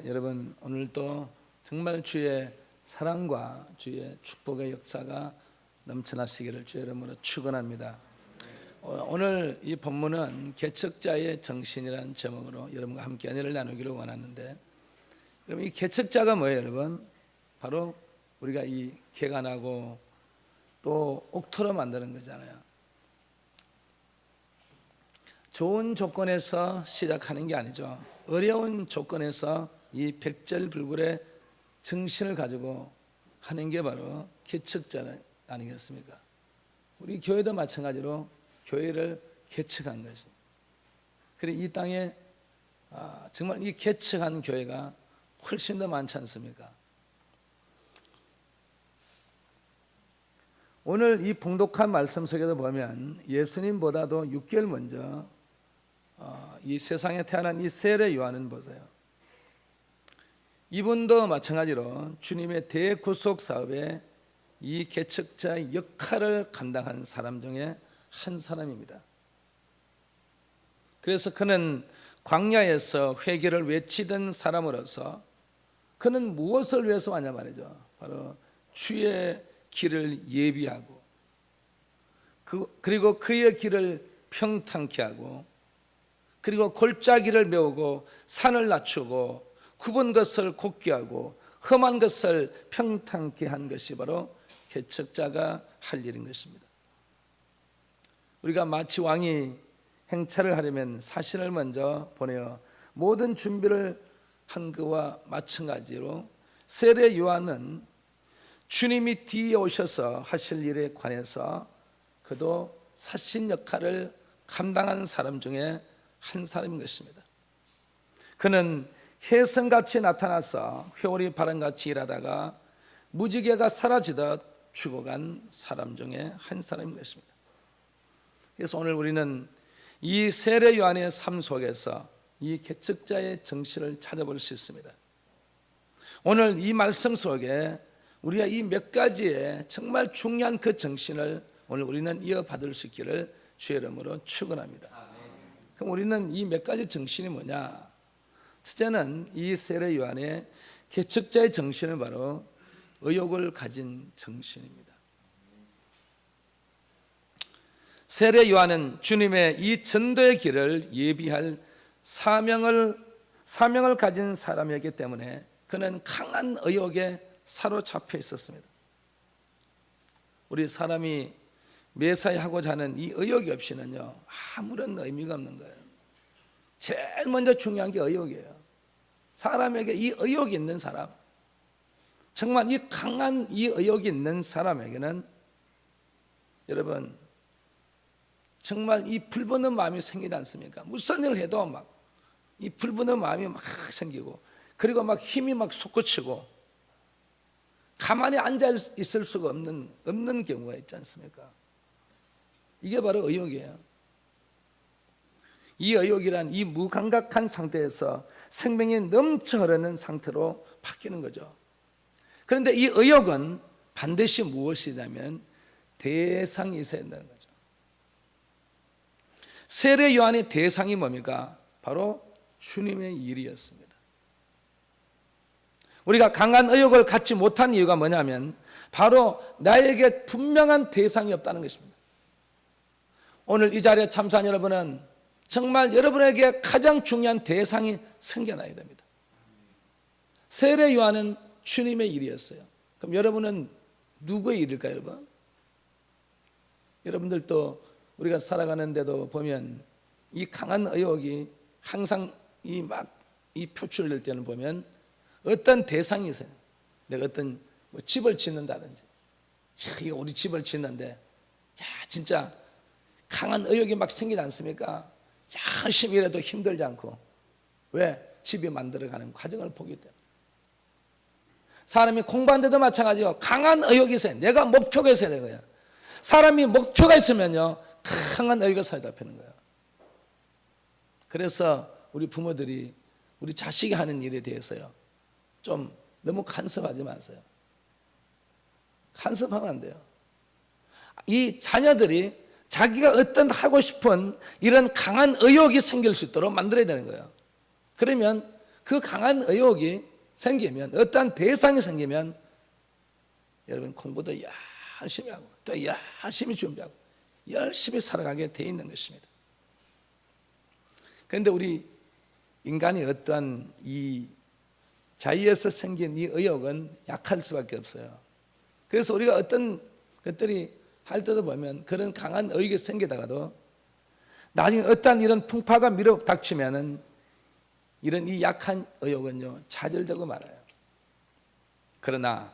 여러분 오늘도 정말 주의 사랑과 주의 축복의 역사가 넘쳐나시기를 주의 이름으로 축원합니다. 오늘 이 본문은 개척자의 정신이라는 제목으로 여러분과 함께 은혜를 나누기를 원하는데, 여러분 이 개척자가 뭐예요? 여러분 바로 우리가 이 개간하고 또 옥토로 만드는 거잖아요. 좋은 조건에서 시작하는 게 아니죠. 어려운 조건에서 이 백절불굴의 정신을 가지고 하는 게 바로 개척자 아니겠습니까? 우리 교회도 마찬가지로 교회를 개척한 것이. 그래 이 땅에 정말 이 개척한 교회가 훨씬 더 많지 않습니까? 오늘 이 봉독한 말씀 속에도 보면 예수님보다도 6개월 먼저 이 세상에 태어난 이 세례 요한은 보세요. 이분도 마찬가지로 주님의 대구속 사업에 이 개척자의 역할을 감당한 사람 중에 한 사람입니다. 그래서 그는 광야에서 회개를 외치던 사람으로서 그는 무엇을 위해서 왔냐 말이죠. 바로 주의 길을 예비하고 그리고 그의 길을 평탄케 하고 그리고 골짜기를 메우고 산을 낮추고 굽은 것을 곧게 하고 험한 것을 평탄케 한 것이 바로 개척자가 할 일인 것입니다. 우리가 마치 왕이 행차를 하려면 사신을 먼저 보내어 모든 준비를 한 것과 마찬가지로 세례 요한은 주님이 뒤에 오셔서 하실 일에 관해서 그도 사신 역할을 감당한 사람 중에 한 사람인 것입니다. 그는 혜성같이 나타나서 회오리 바람같이 일하다가 무지개가 사라지듯 죽어간 사람 중에 한 사람인 것입니다. 그래서 오늘 우리는 이 세례 요한의 삶 속에서 이 개척자의 정신을 찾아볼 수 있습니다. 오늘 이 말씀 속에 우리가 이 몇 가지의 정말 중요한 그 정신을 오늘 우리는 이어받을 수 있기를 주의 이름으로 축원합니다. 그럼 우리는 이 몇 가지 정신이 뭐냐? 첫째는 이 세례 요한의 개척자의 정신은 바로 의욕을 가진 정신입니다. 세례 요한은 주님의 이 전도의 길을 예비할 사명을 가진 사람이었기 때문에 그는 강한 의욕에 사로잡혀 있었습니다. 우리 사람이 매사에 하고자 하는 이 의욕이 없이는요 아무런 의미가 없는 거예요. 제일 먼저 중요한 게 의욕이에요. 사람에게 이 의욕이 있는 사람, 정말 이 강한 이 의욕이 있는 사람에게는 여러분 정말 이 불붙는 마음이 생기지 않습니까? 무슨 일을 해도 막 이 불붙는 마음이 막 생기고 그리고 막 힘이 막 솟구치고 가만히 앉아 있을 수가 없는 경우가 있지 않습니까? 이게 바로 의욕이에요. 이 의욕이란 이 무감각한 상태에서 생명이 넘쳐 흐르는 상태로 바뀌는 거죠. 그런데 이 의욕은 반드시 무엇이냐면 대상이 있어야 된다는 거죠. 세례 요한의 대상이 뭡니까? 바로 주님의 일이었습니다. 우리가 강한 의욕을 갖지 못한 이유가 뭐냐면 바로 나에게 분명한 대상이 없다는 것입니다. 오늘 이 자리에 참석한 여러분은 정말 여러분에게 가장 중요한 대상이 생겨나야 됩니다. 세례 요한은 주님의 일이었어요. 그럼 여러분은 누구의 일일까요, 여러분? 여러분들도 우리가 살아가는데도 보면 이 강한 의욕이 항상 이 표출될 때는 보면 어떤 대상이 있어요. 내가 어떤 집을 짓는다든지, 이거 우리 집을 짓는데, 진짜 강한 의욕이 막 생기지 않습니까? 열심히 일해도 힘들지 않고. 왜? 집이 만들어가는 과정을 보기 때문에. 사람이 공부하는데도 마찬가지요. 강한 의욕이 있어요. 내가 목표가 있어야 되는 거예요. 사람이 목표가 있으면요, 강한 의욕이 사로잡히는 거예요. 그래서 우리 부모들이 우리 자식이 하는 일에 대해서요, 좀 너무 간섭하지 마세요. 간섭하면 안 돼요. 이 자녀들이 자기가 어떤 하고 싶은 이런 강한 의욕이 생길 수 있도록 만들어야 되는 거예요. 그러면 그 강한 의욕이 생기면, 어떠한 대상이 생기면 여러분 공부도 열심히 하고 또 열심히 준비하고 열심히 살아가게 돼 있는 것입니다. 그런데 우리 인간이 어떠한 이 자의에서 생긴 이 의욕은 약할 수밖에 없어요. 그래서 우리가 어떤 것들이 할 때도 보면 그런 강한 의욕이 생기다가도 나중에 어떠한 이런 풍파가 밀어닥치면은 이런 이 약한 의욕은요 좌절되고 말아요. 그러나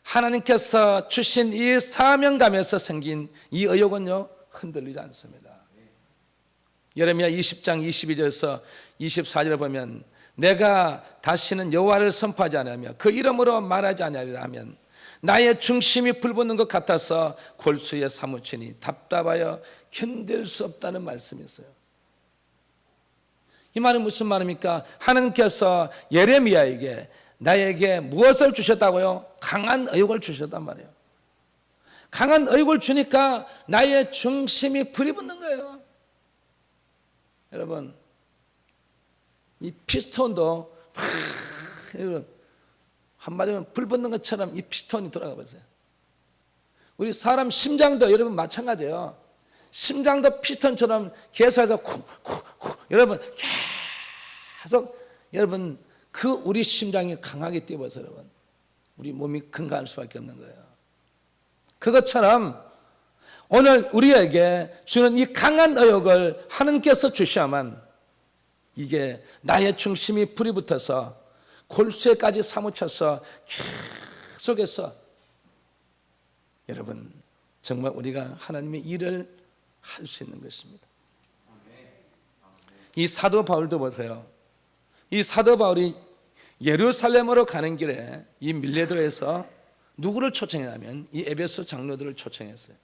하나님께서 주신 이 사명감에서 생긴 이 의욕은요 흔들리지 않습니다. 예레미야 20장 22절에서 24절에 보면 내가 다시는 여호와를 선포하지 않으며 그 이름으로 말하지 아니하리라 하면 나의 중심이 불붙는 것 같아서 골수에 사무치니 답답하여 견딜 수 없다는 말씀이 있어요. 이 말은 무슨 말입니까? 하나님께서 예레미야에게 나에게 무엇을 주셨다고요? 강한 의욕을 주셨단 말이에요. 강한 의욕을 주니까 나의 중심이 불이 붙는 거예요. 여러분, 이 피스톤도 한마디로 불 붙는 것처럼 이 피스톤이 돌아가 보세요. 우리 사람 심장도 여러분 마찬가지예요. 심장도 피스톤처럼 계속해서 쿵쿵쿵 여러분 계속 여러분 그 우리 심장이 강하게 뛰어서 여러분 우리 몸이 건강할 수밖에 없는 거예요. 그것처럼 오늘 우리에게 주는 이 강한 의욕을 하나님께서 주셔야만 이게 나의 중심이 불이 붙어서 골수에까지 사무쳐서 계속해서 여러분 정말 우리가 하나님의 일을 할 수 있는 것입니다. 이 사도 바울도 보세요. 이 사도 바울이 예루살렘으로 가는 길에 이 밀레도에서 누구를 초청했냐면 이 에베소 장로들을 초청했어요.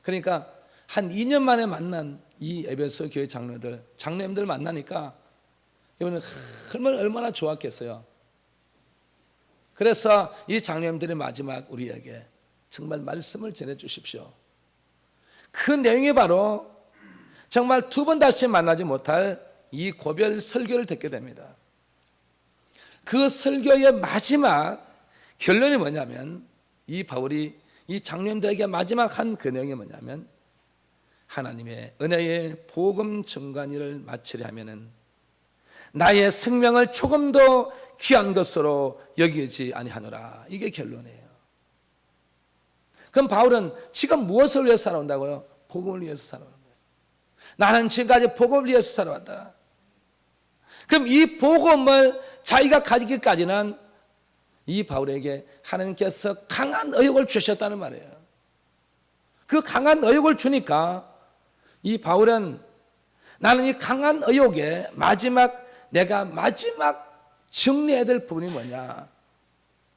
그러니까 한 2년 만에 만난 이 에베소 교회 장로님들 만나니까 이분은 얼마나 좋았겠어요. 그래서 이 장로님들의 마지막 우리에게 정말 말씀을 전해 주십시오. 그 내용이 바로 정말 두 번 다시 만나지 못할 이 고별 설교를 듣게 됩니다. 그 설교의 마지막 결론이 뭐냐면 이 바울이 이 장로님들에게 마지막 한 그 내용이 뭐냐면 하나님의 은혜의 복음 증거일을 마치려 하면은 나의 생명을 조금 더 귀한 것으로 여기지 아니하노라. 이게 결론이에요. 그럼 바울은 지금 무엇을 위해서 살아온다고요? 복음을 위해서 살아오는 거예요. 나는 지금까지 복음을 위해서 살아왔다. 그럼 이 복음을 자기가 가지기까지는 이 바울에게 하나님께서 강한 의욕을 주셨다는 말이에요. 그 강한 의욕을 주니까 이 바울은 나는 이 강한 의욕에 내가 마지막 정리해야 될 부분이 뭐냐?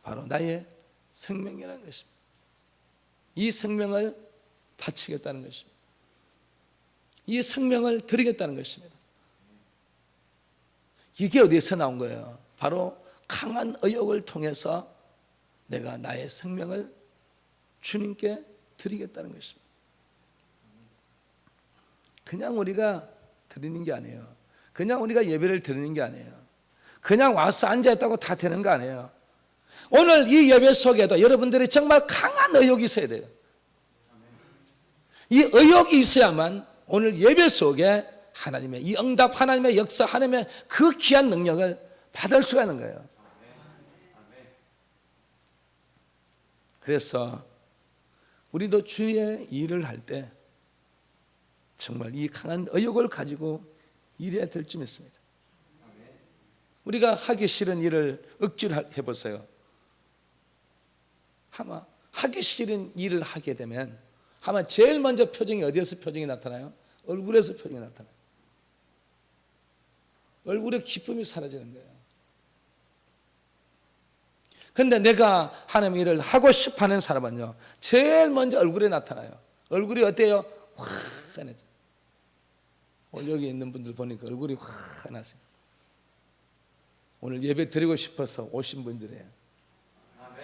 바로 나의 생명이라는 것입니다. 이 생명을 바치겠다는 것입니다. 이 생명을 드리겠다는 것입니다. 이게 어디서 나온 거예요? 바로 강한 의욕을 통해서 내가 나의 생명을 주님께 드리겠다는 것입니다. 그냥 우리가 드리는 게 아니에요. 그냥 우리가 예배를 드리는 게 아니에요. 그냥 와서 앉아있다고 다 되는 거 아니에요. 오늘 이 예배 속에도 여러분들이 정말 강한 의욕이 있어야 돼요. 이 의욕이 있어야만 오늘 예배 속에 하나님의 이 응답, 하나님의 역사, 하나님의 그 귀한 능력을 받을 수가 있는 거예요. 그래서 우리도 주의 일을 할 때 정말 이 강한 의욕을 가지고 일해야 될 줄 믿습니다. 우리가 하기 싫은 일을 억지로 해보세요. 아마 하기 싫은 일을 하게 되면 아마 제일 먼저 표정이 어디에서 표정이 나타나요? 얼굴에서 표정이 나타나요. 얼굴에 기쁨이 사라지는 거예요. 그런데 내가 하나님의 일을 하고 싶어하는 사람은요 제일 먼저 얼굴에 나타나요. 얼굴이 어때요? 환해져. 오늘 여기 있는 분들 보니까 얼굴이 환하세요. 오늘 예배 드리고 싶어서 오신 분들이에요.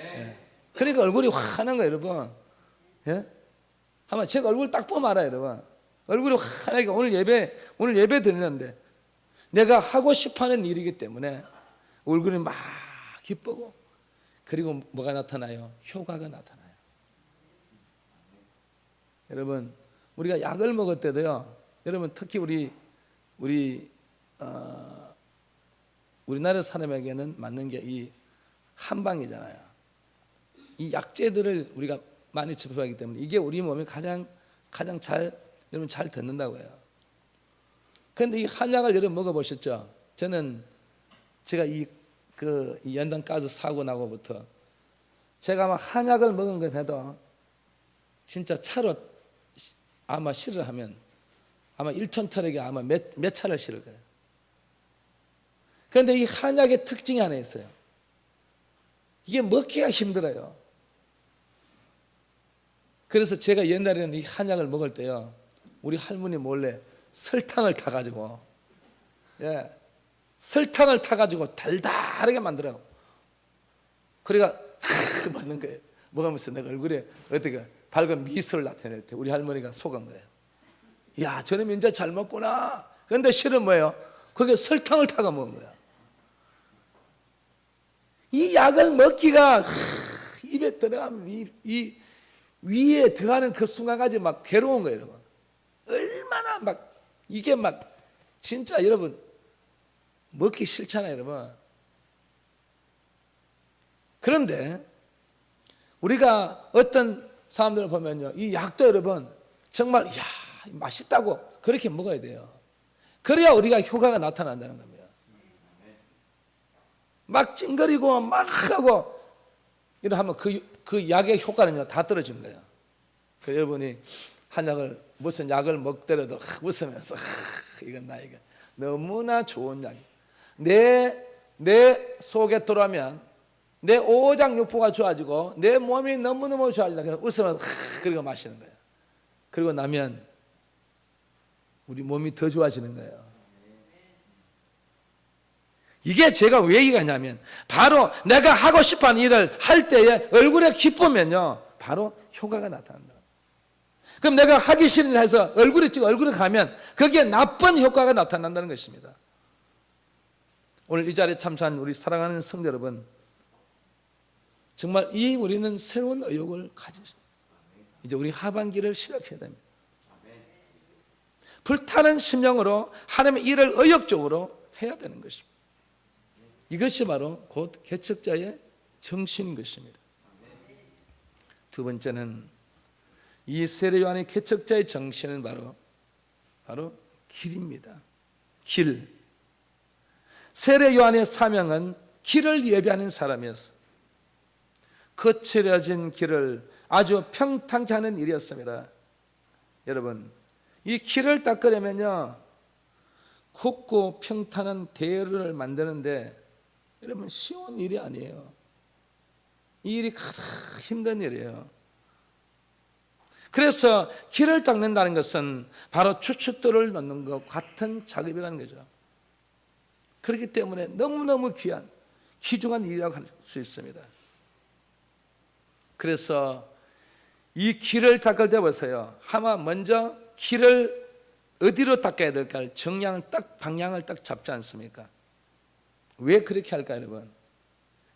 예. 그러니까 얼굴이 환한 거예요, 여러분. 예? 아마 제가 얼굴 딱 보면 알아요, 여러분. 얼굴이 환하게 오늘 예배 드리는데 내가 하고 싶어하는 일이기 때문에 얼굴이 막 기쁘고, 그리고 뭐가 나타나요? 효과가 나타나요. 여러분, 우리가 약을 먹을 때도요, 여러분 특히 우리나라 사람에게는 맞는 게 이 한방이잖아요. 이 약재들을 우리가 많이 접하기 때문에 이게 우리 몸에 가장 여러분 잘 듣는다고 해요. 그런데 이 한약을 여러분 먹어보셨죠? 제가 이 연탄가스 사고 나고부터 제가 아마 한약을 먹은 거 해도 진짜 차로 아마 실을 하면 아마 1톤 터럭에 아마 몇 차를 실을 거예요. 그런데 이 한약의 특징이 하나 있어요. 이게 먹기가 힘들어요. 그래서 제가 옛날에는 이 한약을 먹을 때요, 우리 할머니 몰래 설탕을 타가지고, 설탕을 타가지고 달달하게 만들어요. 그래가 먹는 거예요. 먹으면서 내가 얼굴에 어떻게 밝은 미소를 나타낼 때 우리 할머니가 속은 거예요. 야, 저놈 이제 잘 먹구나. 그런데 실은 뭐예요? 거기에 설탕을 타가 먹은 거야. 이 약을 먹기가 입에 들어가면 이 위에 들어가는 그 순간까지 막 괴로운 거예요, 여러분. 얼마나 막 이게 막 진짜 여러분 먹기 싫잖아요, 여러분. 그런데 우리가 어떤 사람들을 보면요, 이 약도 여러분 정말 야 맛있다고 그렇게 먹어야 돼요. 그래야 우리가 효과가 나타난다는 겁니다. 막 찡거리고 막 하고 이러 하면 그 약의 효과는요 다 떨어진 거예요. 그 여러분이 한약을 무슨 약을 먹더라도 웃으면서 이건 나에게 너무나 좋은 약이, 내 속에 들어오면 내 오장육부가 좋아지고 내 몸이 너무너무 좋아진다. 그래서 웃으면서 그리고 마시는 거예요. 그리고 나면 우리 몸이 더 좋아지는 거예요. 이게 제가 왜 얘기하냐면 바로 내가 하고 싶어하는 일을 할 때에 얼굴에 기쁘면요 바로 효과가 나타난다. 그럼 내가 하기 싫은 일 해서 얼굴에 가면 거기에 나쁜 효과가 나타난다는 것입니다. 오늘 이 자리에 참석한 우리 사랑하는 성도 여러분, 정말 우리는 새로운 의욕을 가지죠. 이제 우리 하반기를 시작해야 됩니다. 불타는 심령으로 하나님의 일을 의욕적으로 해야 되는 것입니다. 이것이 바로 곧 개척자의 정신인 것입니다. 두 번째는 이 세례 요한의 개척자의 정신은 바로 길입니다. 길. 세례 요한의 사명은 길을 예비하는 사람이었어요. 거칠어진 길을 아주 평탄케 하는 일이었습니다. 여러분, 이 길을 닦으려면요 곱고 평탄한 대로를 만드는데 여러분 쉬운 일이 아니에요. 이 일이 가장 힘든 일이에요. 그래서 길을 닦는다는 것은 바로 추춧돌을 넣는 것 같은 작업이라는 거죠. 그렇기 때문에 너무너무 귀한 귀중한 일이라고 할 수 있습니다. 그래서 이 길을 닦을 때 보세요. 아마 먼저 길을 어디로 닦아야 될까 방향을 딱 잡지 않습니까? 왜 그렇게 할까요, 여러분?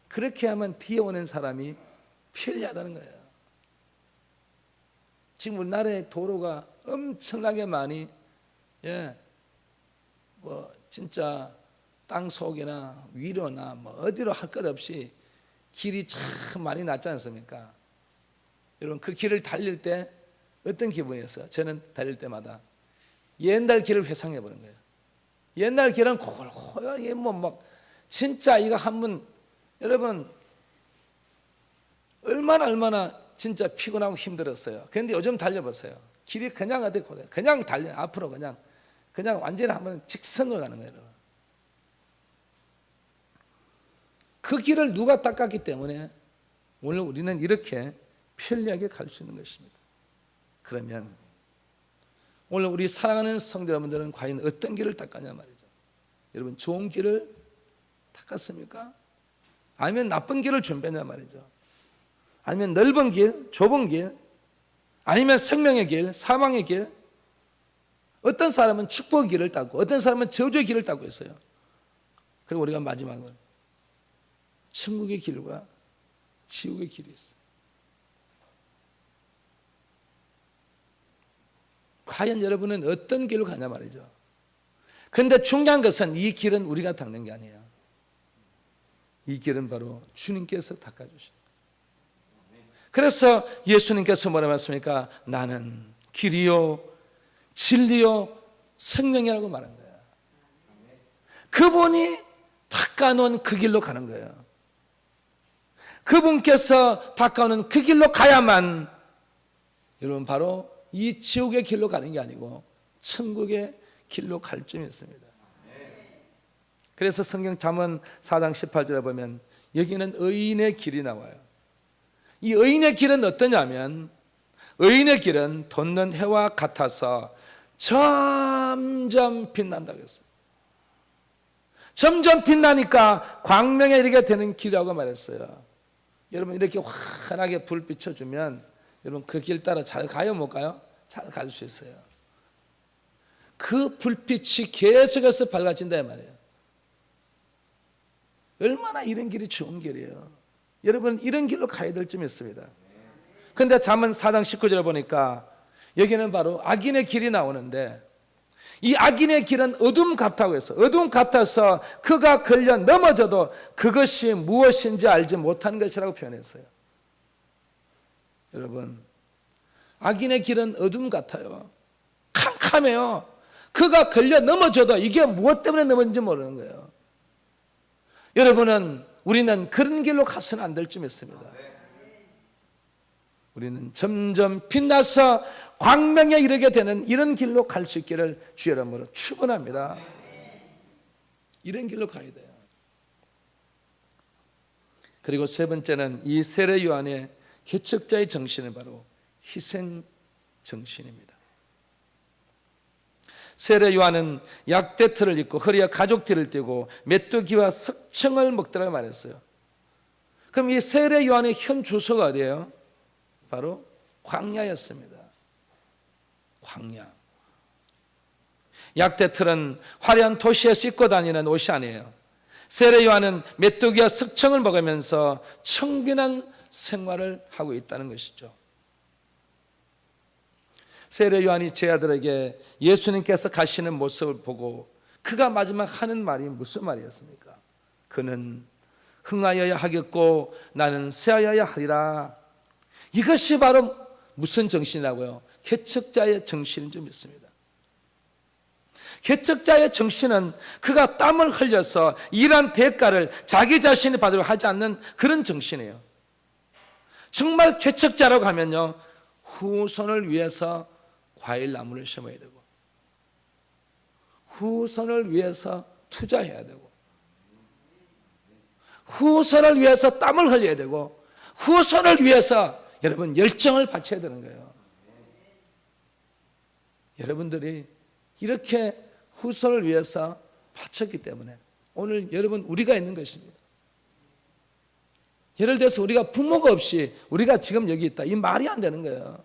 그렇게 하면 뒤에 오는 사람이 편리하다는 거예요. 지금 우리나라의 도로가 엄청나게 많이 진짜 땅 속이나 위로나 어디로 할 것 없이 길이 참 많이 났지 않습니까? 여러분 그 길을 달릴 때 어떤 기분이었어요? 저는 달릴 때마다 옛날 길을 회상해 보는 거예요. 옛날 길은 고고고고하게 진짜 이거 한번 여러분 얼마나 진짜 피곤하고 힘들었어요. 그런데 요즘 달려보세요. 길이 그냥 그냥 달려 앞으로 그냥 완전히 한번 직선으로 가는 거예요. 여러분. 그 길을 누가 닦았기 때문에 오늘 우리는 이렇게 편리하게 갈 수 있는 것입니다. 그러면 오늘 우리 사랑하는 성도 여러분들은 과연 어떤 길을 닦았냐 말이죠. 여러분 좋은 길을 닦았습니까? 아니면 나쁜 길을 준비했냐 말이죠. 아니면 넓은 길, 좁은 길, 아니면 생명의 길, 사망의 길, 어떤 사람은 축복의 길을 따고 어떤 사람은 저주의 길을 따고 있어요. 그리고 우리가 마지막으로 천국의 길과 지옥의 길이 있어요. 과연 여러분은 어떤 길로 가냐 말이죠. 그런데 중요한 것은 이 길은 우리가 닦는 게 아니에요. 이 길은 바로 주님께서 닦아주신 거예요. 그래서 예수님께서 뭐라 말씀입니까? 나는 길이요 진리요 생명이라고 말한 거예요. 그분이 닦아놓은 그 길로 가는 거예요. 그분께서 닦아놓은 그 길로 가야만 여러분 바로 이 지옥의 길로 가는 게 아니고 천국의 길로 갈 점이 있습니다. 그래서 성경 잠언 4장 18절에 보면 여기는 의인의 길이 나와요. 이 의인의 길은 어떠냐면 의인의 길은 돋는 해와 같아서 점점 빛난다고 했어요. 점점 빛나니까 광명에 이르게 되는 길이라고 말했어요. 여러분 이렇게 환하게 불 비춰주면 여러분 그 길 따라 잘 가요 못 가요? 잘 갈 수 있어요. 그 불빛이 계속해서 밝아진다 이 말이에요. 얼마나 이런 길이 좋은 길이에요. 여러분 이런 길로 가야 될 점이 있습니다. 그런데 잠언 4장 19절에 보니까 여기는 바로 악인의 길이 나오는데 이 악인의 길은 어둠 같다고 해서 어둠 같아서 그가 걸려 넘어져도 그것이 무엇인지 알지 못하는 것이라고 표현했어요. 여러분 악인의 길은 어둠 같아요. 캄캄해요. 그가 걸려 넘어져도 이게 무엇 때문에 넘어진지 모르는 거예요. 여러분은 우리는 그런 길로 가서는 안 될 점 있습니다. 우리는 점점 빛나서 광명에 이르게 되는 이런 길로 갈 수 있기를 주 이름으로 축원합니다. 이런 길로 가야 돼요. 그리고 세 번째는 이 세례 요한의 개척자의 정신은 바로 희생 정신입니다. 세례 요한은 약대틀을 입고 허리에 가죽띠를 띠고 메뚜기와 석청을 먹더라고 말했어요. 그럼 이 세례 요한의 현 주소가 어디예요? 바로 광야였습니다. 광야. 약대틀은 화려한 도시에 싣고 다니는 옷이 아니에요. 세례 요한은 메뚜기와 석청을 먹으면서 청빈한 생활을 하고 있다는 것이죠. 세례 요한이 제 아들에게 예수님께서 가시는 모습을 보고 그가 마지막 하는 말이 무슨 말이었습니까? 그는 흥하여야 하겠고 나는 쇠하여야 하리라. 이것이 바로 무슨 정신이라고요? 개척자의 정신이 좀 있습니다. 개척자의 정신은 그가 땀을 흘려서 일한 대가를 자기 자신이 받으려 하지 않는 그런 정신이에요. 정말 개척자라고 하면요, 후손을 위해서 과일나무를 심어야 되고 후손을 위해서 투자해야 되고 후손을 위해서 땀을 흘려야 되고 후손을 위해서 여러분 열정을 바쳐야 되는 거예요. 여러분들이 이렇게 후손을 위해서 바쳤기 때문에 오늘 여러분 우리가 있는 것입니다. 예를 들어서 우리가 부모가 없이 우리가 지금 여기 있다, 이 말이 안 되는 거예요.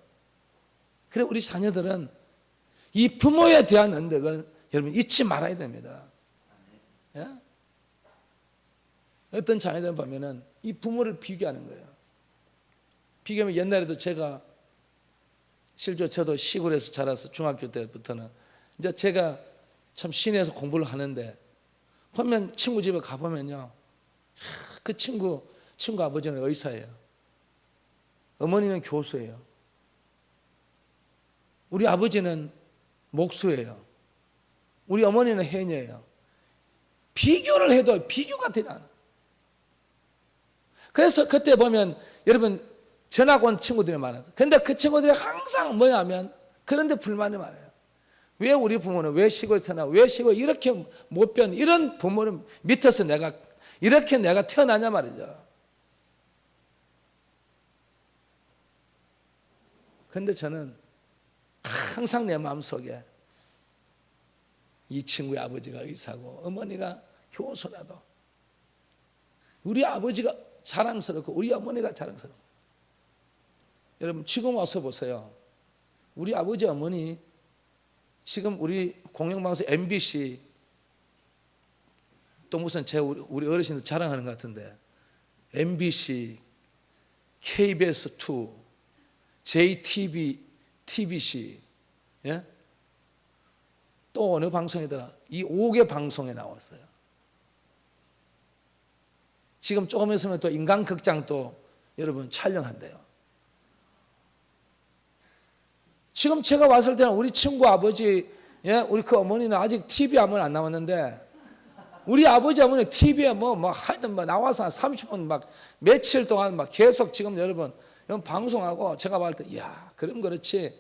그래 우리 자녀들은 이 부모에 대한恩덕을 여러분 잊지 말아야 됩니다. 예? 어떤 자녀들은 보면은 이 부모를 비교하는 거예요. 비교하면 옛날에도 제가 실제 저도 시골에서 자라서 중학교 때부터는 이제 제가 참 시내에서 공부를 하는데 보면 친구 집에 가보면요, 그 친구 아버지는 의사예요. 어머니는 교수예요. 우리 아버지는 목수예요. 우리 어머니는 해녀예요. 비교를 해도 비교가 되지 않아요. 그래서 그때 보면 여러분 전학 온 친구들이 많아요. 그런데 그 친구들이 항상 뭐냐면 그런데 불만이 많아요. 왜 우리 부모는 왜 시골에 태어나, 왜 시골 이렇게 못 변, 이런 부모를 밑에서 내가 이렇게 내가 태어나냐 말이죠. 그런데 저는 항상 내 마음속에 이 친구의 아버지가 의사고 어머니가 교수라도 우리 아버지가 자랑스럽고 우리 어머니가 자랑스럽고, 여러분 지금 와서 보세요. 우리 아버지 어머니 지금 우리 공영방송 MBC 또 무슨 우리 어르신들 자랑하는 것 같은데 MBC, KBS2, JTB, TBC, 예? 또 어느 방송이더라? 이 5개 방송에 나왔어요. 지금 조금 있으면 또 인간극장 또 여러분 촬영한대요. 지금 제가 왔을 때는 우리 친구 아버지, 예? 우리 그 어머니는 아직 TV 한번 안 나왔는데 우리 아버지 어머니 TV에 하여튼 나와서 한 30분 며칠 동안 계속 지금 여러분 방송하고 제가 봤을 때 이야, 그럼 그렇지.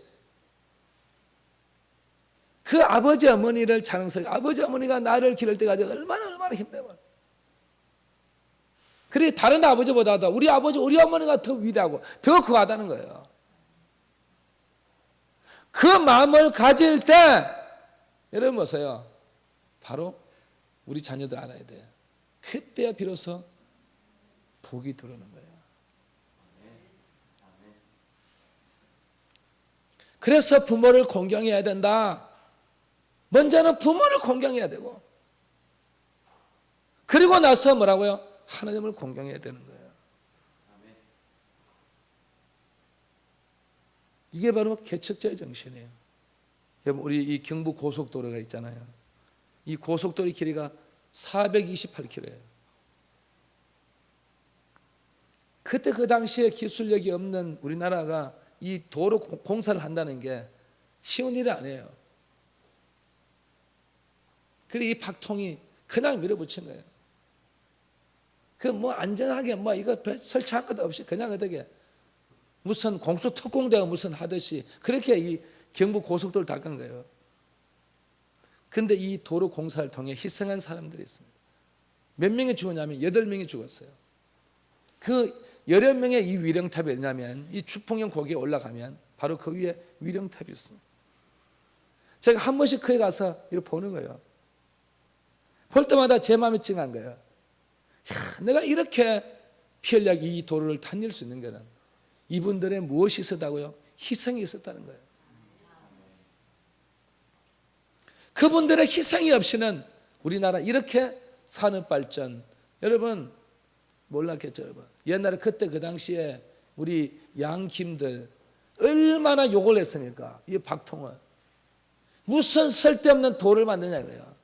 그 아버지 어머니를 자랑스럽게 아버지 어머니가 나를 기를 때까지 얼마나 힘들어. 그래 다른 아버지보다도 우리 아버지 우리 어머니가 더 위대하고 더 거하다는 거예요. 그 마음을 가질 때 여러분 보세요. 바로 우리 자녀들 알아야 돼요. 그때야 비로소 복이 들어오는 거예요. 그래서 부모를 공경해야 된다. 먼저는 부모를 공경해야 되고 그리고 나서 뭐라고요? 하나님을 공경해야 되는 거예요. 이게 바로 개척자의 정신이에요. 여러분 우리 이 경부 고속도로가 있잖아요. 이 고속도로의 길이가 428km예요. 그때 그 당시에 기술력이 없는 우리나라가 이 도로 공사를 한다는 게 쉬운 일이 아니에요. 그리고 이 박통이 그냥 밀어붙인 거예요. 그 안전하게 이거 설치한 것도 없이 그냥 어떻게 무슨 공수 특공대가 무슨 하듯이 그렇게 이 경부 고속도로를 닦은 거예요. 근데 이 도로 공사를 통해 희생한 사람들이 있습니다. 몇 명이 죽었냐면 8명이 죽었어요. 그 11명의 이 위령탑이 있냐면 이 주풍령 고개에 올라가면 바로 그 위에 위령탑이 있습니다. 제가 한 번씩 거기 가서 이렇게 보는 거예요. 볼 때마다 제 마음이 찡한 거예요. 내가 이렇게 편리하게 이 도로를 다닐 수 있는 거는 이분들의 무엇이 있었다고요? 희생이 있었다는 거예요. 그분들의 희생이 없이는 우리나라 이렇게 산업 발전 여러분 몰랐겠죠. 여러분. 옛날에 그때 그 당시에 우리 양김들 얼마나 욕을 했습니까? 이 박통을 무슨 쓸데없는 도를 만드냐고요.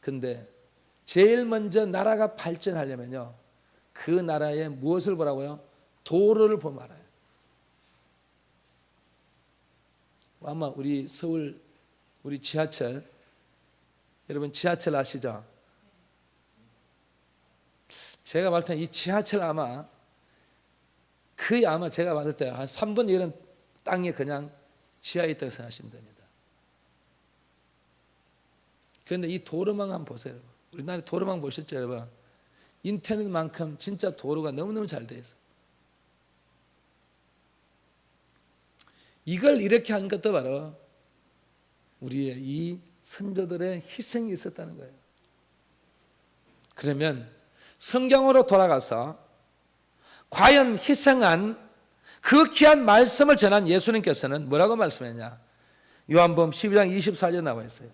근데 제일 먼저 나라가 발전하려면요 그 나라에 무엇을 보라고요? 도로를 보면 알아요. 아마 우리 서울 우리 지하철 여러분 지하철 아시죠? 제가 봤을 때 이 지하철 아마 제가 봤을 때 한 3분의 1은 땅에 그냥 지하에 있다고 생각하시면 됩니다. 그런데 이 도로망 한번 보세요. 우리나라 도로망 보셨죠 여러분? 인터넷만큼 진짜 도로가 너무너무 잘 돼 있어요. 이걸 이렇게 한 것도 바로 우리의 이 선조들의 희생이 있었다는 거예요. 그러면 성경으로 돌아가서 과연 희생한 그 귀한 말씀을 전한 예수님께서는 뭐라고 말씀했냐? 요한복음 12장 24절 나와 있어요.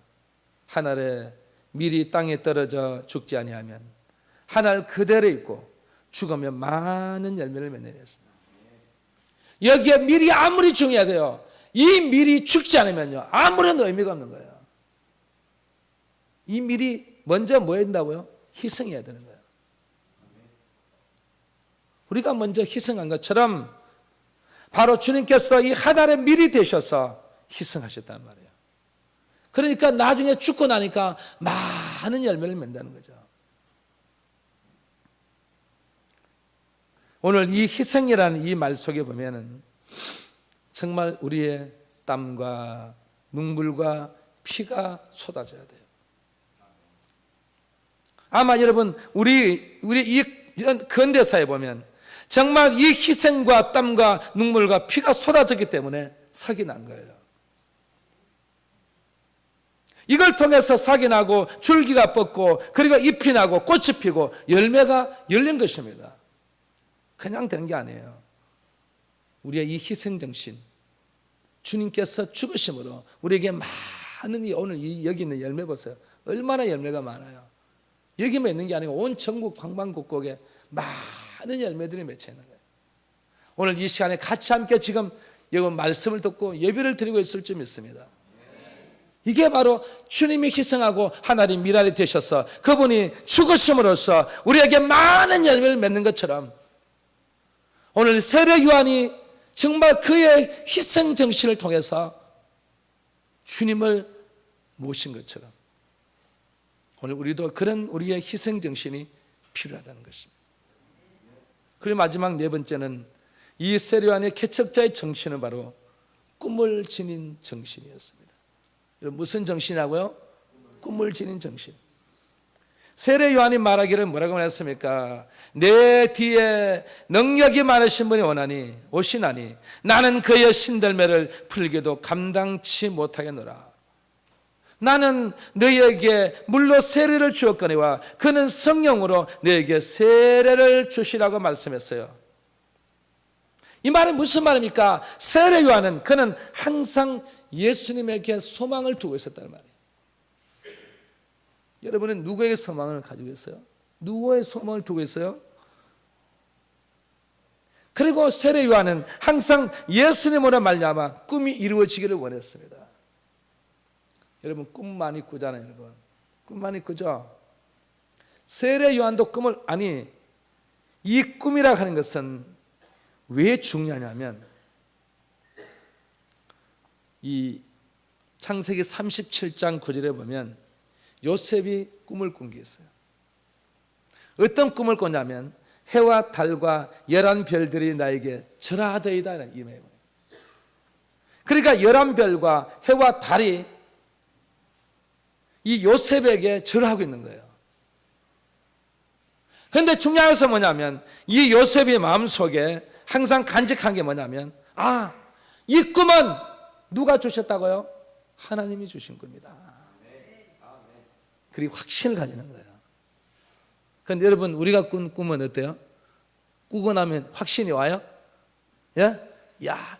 한 알에 밀이 땅에 떨어져 죽지 아니하면 한 알 그대로 있고 죽으면 많은 열매를 맺느니라 했습니다. 여기에 밀이 아무리 중요하대요. 이 밀이 죽지 않으면요 아무런 의미가 없는 거예요. 이 밀이 먼저 뭐 한다고요? 희생해야 되는 거예요. 우리가 먼저 희생한 것처럼 바로 주님께서 이 한 알의 밀이 되셔서 희생하셨단 말이에요. 그러니까 나중에 죽고 나니까 많은 열매를 맺는다는 거죠. 오늘 이 희생이라는 이 말 속에 보면은 정말 우리의 땀과 눈물과 피가 쏟아져야 돼요. 아마 여러분 우리 이 근대사에 보면 정말 이 희생과 땀과 눈물과 피가 쏟아졌기 때문에 sak이 난 거예요. 이걸 통해서 sak이 나고 줄기가 뻗고 그리고 잎이 나고 꽃이 피고 열매가 열린 것입니다. 그냥 된 게 아니에요. 우리의 이 희생정신 주님께서 죽으심으로 우리에게 많은 오늘 여기 있는 열매 보세요. 얼마나 열매가 많아요. 여기만 있는 게 아니고 온 전국 방방곡곡에 많은 열매들이 맺혀 있는 거예요. 오늘 이 시간에 같이 함께 지금 여러분 말씀을 듣고 예배를 드리고 있을 줄 믿습니다. 이게 바로 주님이 희생하고 하나님 미랄이 되셔서 그분이 죽으심으로써 우리에게 많은 열매를 맺는 것처럼 오늘 세례 요한이 정말 그의 희생 정신을 통해서 주님을 모신 것처럼 오늘 우리도 그런 우리의 희생 정신이 필요하다는 것입니다. 그리고 마지막 네 번째는 이 세례 요한의 개척자의 정신은 바로 꿈을 지닌 정신이었습니다. 무슨 정신이라고요? 꿈을 지닌 정신. 세례 요한이 말하기를 뭐라고 말했습니까? 내 뒤에 능력이 많으신 분이 오시나니 나는 그의 신들매를 풀기도 감당치 못하겠노라. 나는 너희에게 물로 세례를 주었거니와 그는 성령으로 너희에게 세례를 주시라고 말씀했어요. 이 말은 무슨 말입니까? 세례 요한은 그는 항상 예수님에게 소망을 두고 있었다는 말이에요. 여러분은 누구에게 소망을 가지고 있어요? 누구의 소망을 두고 있어요? 그리고 세례 요한은 항상 예수님으로 말미암아 꿈이 이루어지기를 원했습니다. 여러분 꿈 많이 꾸잖아요. 여러분 꿈 많이 꾸죠? 세례 요한도 이 꿈이라 하는 것은 왜 중요하냐면 이 창세기 37장 9절에 보면 요셉이 꿈을 꾼 게 있어요. 어떤 꿈을 꿨냐면 해와 달과 11별들이 나에게 절하되이다 이런 의미예요. 그러니까 11별과 해와 달이 이 요셉에게 절하고 있는 거예요. 그런데 중요한 것은 뭐냐면 이 요셉의 마음속에 항상 간직한 게 뭐냐면 이 꿈은 누가 주셨다고요? 하나님이 주신 겁니다. 그리고 확신을 가지는 거예요. 그런데 여러분 우리가 꾼 꿈은 어때요? 꾸고 나면 확신이 와요? 예? 야,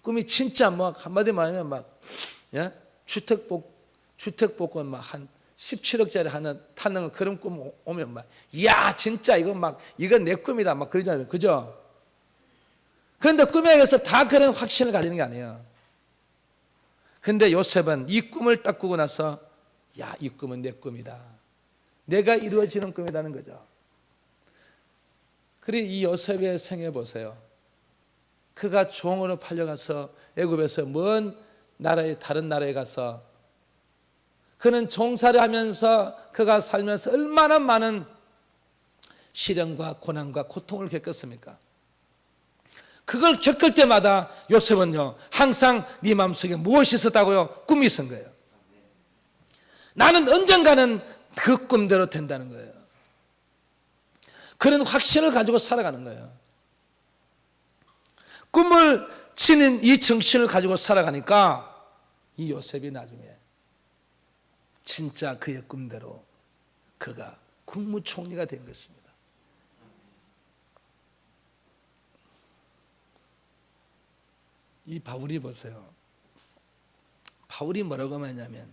꿈이 진짜 한마디 말하면 주택복권 한 17억짜리 하나 타는 그런 꿈 오면 진짜 이건 내 꿈이다 그러잖아요. 그죠? 그런데 꿈에 의해서 다 그런 확신을 가지는 게 아니에요. 근데 요셉은 이 꿈을 딱 꾸고 나서 이 꿈은 내 꿈이다. 내가 이루어지는 꿈이라는 거죠. 그리고 이 요셉의 생애 보세요. 그가 종으로 팔려가서 애굽에서 먼 나라에 다른 나라에 가서 그는 종살이 하면서 그가 살면서 얼마나 많은 시련과 고난과 고통을 겪었습니까? 그걸 겪을 때마다 요셉은요 항상 네 마음속에 무엇이 있었다고요? 꿈이 있은 거예요. 나는 언젠가는 그 꿈대로 된다는 거예요. 그런 확신을 가지고 살아가는 거예요. 꿈을 지닌 이 정신을 가지고 살아가니까 이 요셉이 나중에 진짜 그의 꿈대로 그가 국무총리가 된 것입니다. 이 바울이 보세요. 바울이 뭐라고 말하냐면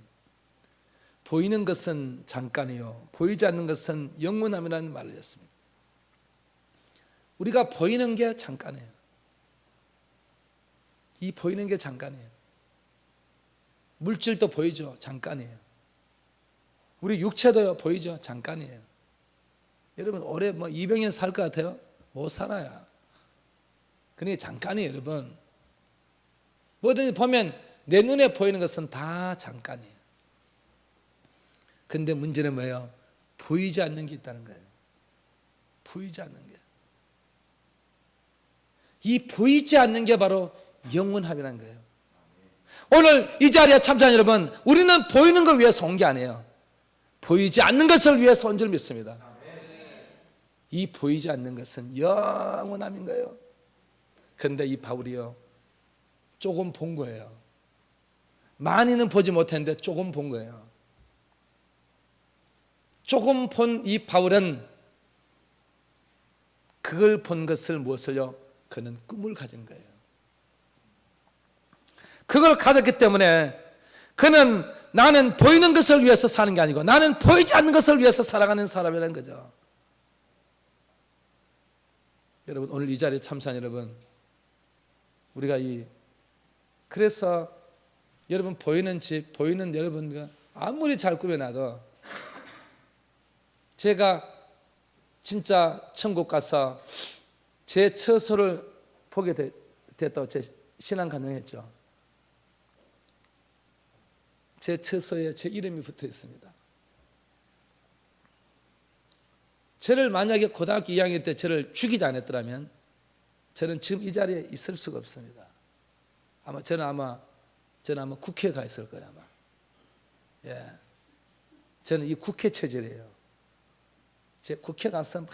보이는 것은 잠깐이요 보이지 않는 것은 영원함이라는 말을 했습니다. 우리가 보이는 게 잠깐이에요. 이 보이는 게 잠깐이에요. 물질도 보이죠? 잠깐이에요. 우리 육체도 보이죠? 잠깐이에요. 여러분 올해 200년 살 것 같아요? 못 살아요. 그러니까 잠깐이에요. 여러분 뭐든지 보면 내 눈에 보이는 것은 다 잠깐이에요. 근데 문제는 뭐예요? 보이지 않는 게 있다는 거예요. 보이지 않는 게. 이 보이지 않는 게 바로 영원함이라는 거예요. 오늘 이 자리에 참여한 여러분, 우리는 보이는 걸 위해서 온 게 아니에요. 보이지 않는 것을 위해서 온 줄 믿습니다. 이 보이지 않는 것은 영원함인 거예요. 그런데 이 바울이요 조금 본 거예요. 많이는 보지 못했는데 조금 본 거예요. 조금 본 이 바울은 그걸 본 것을 무엇을요? 그는 꿈을 가진 거예요. 그걸 가졌기 때문에 그는 나는 보이는 것을 위해서 사는 게 아니고 나는 보이지 않는 것을 위해서 살아가는 사람이라는 거죠. 여러분, 오늘 이 자리에 참석한 여러분, 우리가 그래서 여러분 보이는 집, 보이는 여러분과 아무리 잘 꾸며놔도 제가 진짜 천국 가서 제 처소를 보게 됐다고 제 신앙 간증했죠. 제 처소에 제 이름이 붙어 있습니다. 저를 만약에 고등학교 2학년 때 저를 죽이지 않았더라면 저는 지금 이 자리에 있을 수가 없습니다. 저는 아마 국회에 가 있을 거예요, 아마. 예. 저는 이 국회 체질이에요. 제 국회 가서 막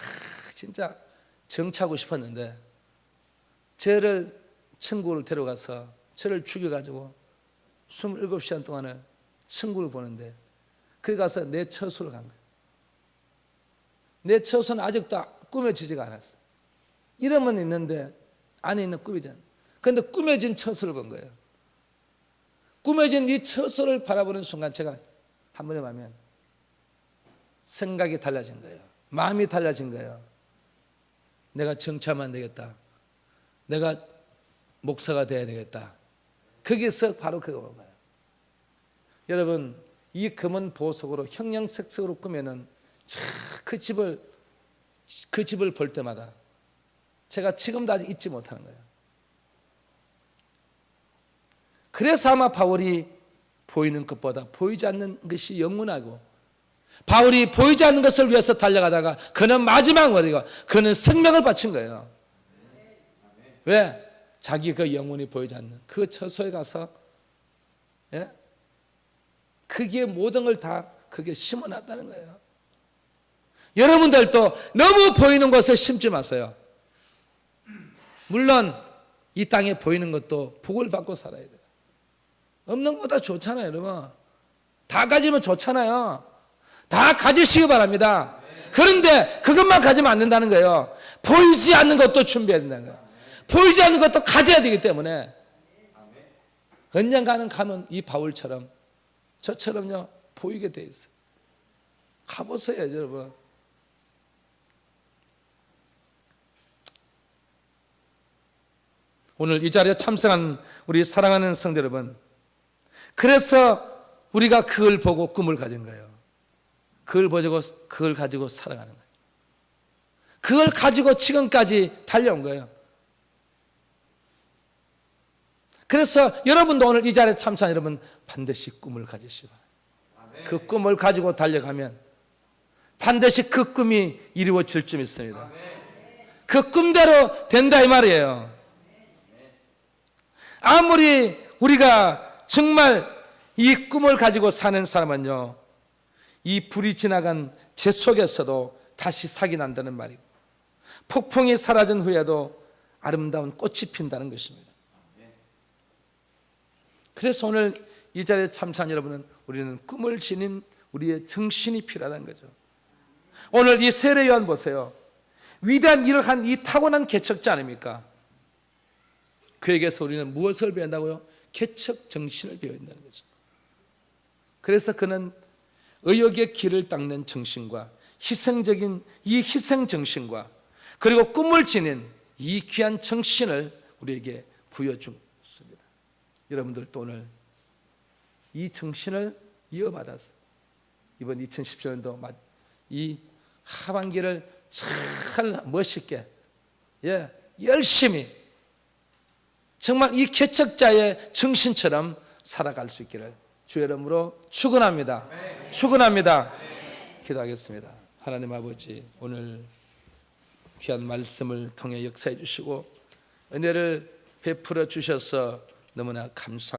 진짜 정치하고 싶었는데 저를 천국을 데려가서 저를 죽여가지고 27시간 동안을 천국을 보는데 거기 가서 내 처소를 간 거예요. 내 처소는 아직도 꾸며지지가 않았어. 이름은 있는데 안에 있는 꾸미지 않아. 그런데 꾸며진 처소를 본 거예요. 꾸며진 이 처소를 바라보는 순간 제가 한 번에 가면 생각이 달라진 거예요. 마음이 달라진 거예요. 내가 정치하면 되겠다. 내가 목사가 돼야 되겠다. 거기서 바로 그거 온 거예요. 여러분, 이 금은 보석으로 형형색색으로 꾸며는 그 집을 볼 때마다 제가 지금도 아직 잊지 못하는 거예요. 그래서 아마 바울이 보이는 것보다 보이지 않는 것이 영원하고, 바울이 보이지 않는 것을 위해서 달려가다가 그는 마지막 어디가 그는 생명을 바친 거예요. 왜? 자기 그 영혼이 보이지 않는 그 처소에 가서, 예? 그게 모든 걸 다 그게 심어놨다는 거예요. 여러분들도 너무 보이는 것을 심지 마세요. 물론 이 땅에 보이는 것도 복을 받고 살아야 돼요. 없는 것보다 좋잖아요, 여러분. 다 가지면 좋잖아요. 다 가지시기 바랍니다. 그런데 그것만 가지면 안 된다는 거예요. 보이지 않는 것도 준비해야 된다는 거예요. 보이지 않는 것도 가져야 되기 때문에 언젠가는 가면 이 바울처럼 저처럼요 보이게 돼 있어요. 가보세요, 여러분. 오늘 이 자리에 참석한 우리 사랑하는 성도 여러분, 그래서 우리가 그걸 보고 꿈을 가진 거예요. 그걸 가지고 살아가는 거예요. 그걸 가지고 지금까지 달려온 거예요. 그래서 여러분도 오늘 이 자리에 참석한 여러분 반드시 꿈을 가지시기 바랍니다. 그 꿈을 가지고 달려가면 반드시 그 꿈이 이루어질 줄 믿습니다. 그 꿈대로 된다 이 말이에요. 아무리 우리가 정말 이 꿈을 가지고 사는 사람은요, 이 불이 지나간 재 속에서도 다시 살이 난다는 말이고, 폭풍이 사라진 후에도 아름다운 꽃이 핀다는 것입니다. 그래서 오늘 이 자리에 참석한 여러분은 우리는 꿈을 지닌 우리의 정신이 필요하다는 거죠. 오늘 이 세례 요한 보세요. 위대한 일을 한 이 타고난 개척자 아닙니까? 그에게서 우리는 무엇을 배운다고요? 개척 정신을 배워야 한다는 거죠. 그래서 그는 의욕의 길을 닦는 정신과 희생적인 이 희생 정신과 그리고 꿈을 지닌 이 귀한 정신을 우리에게 부여줬습니다. 여러분들도 오늘 이 정신을 이어받아서 이번 2017년도 이 하반기를 잘 멋있게, 열심히 정말 이 개척자의 정신처럼 살아갈 수 있기를 주의 이름으로 축원합니다. 축원합니다. 기도하겠습니다. 하나님 아버지, 오늘 귀한 말씀을 통해 역사해 주시고 은혜를 베풀어 주셔서 너무나 감사합니다.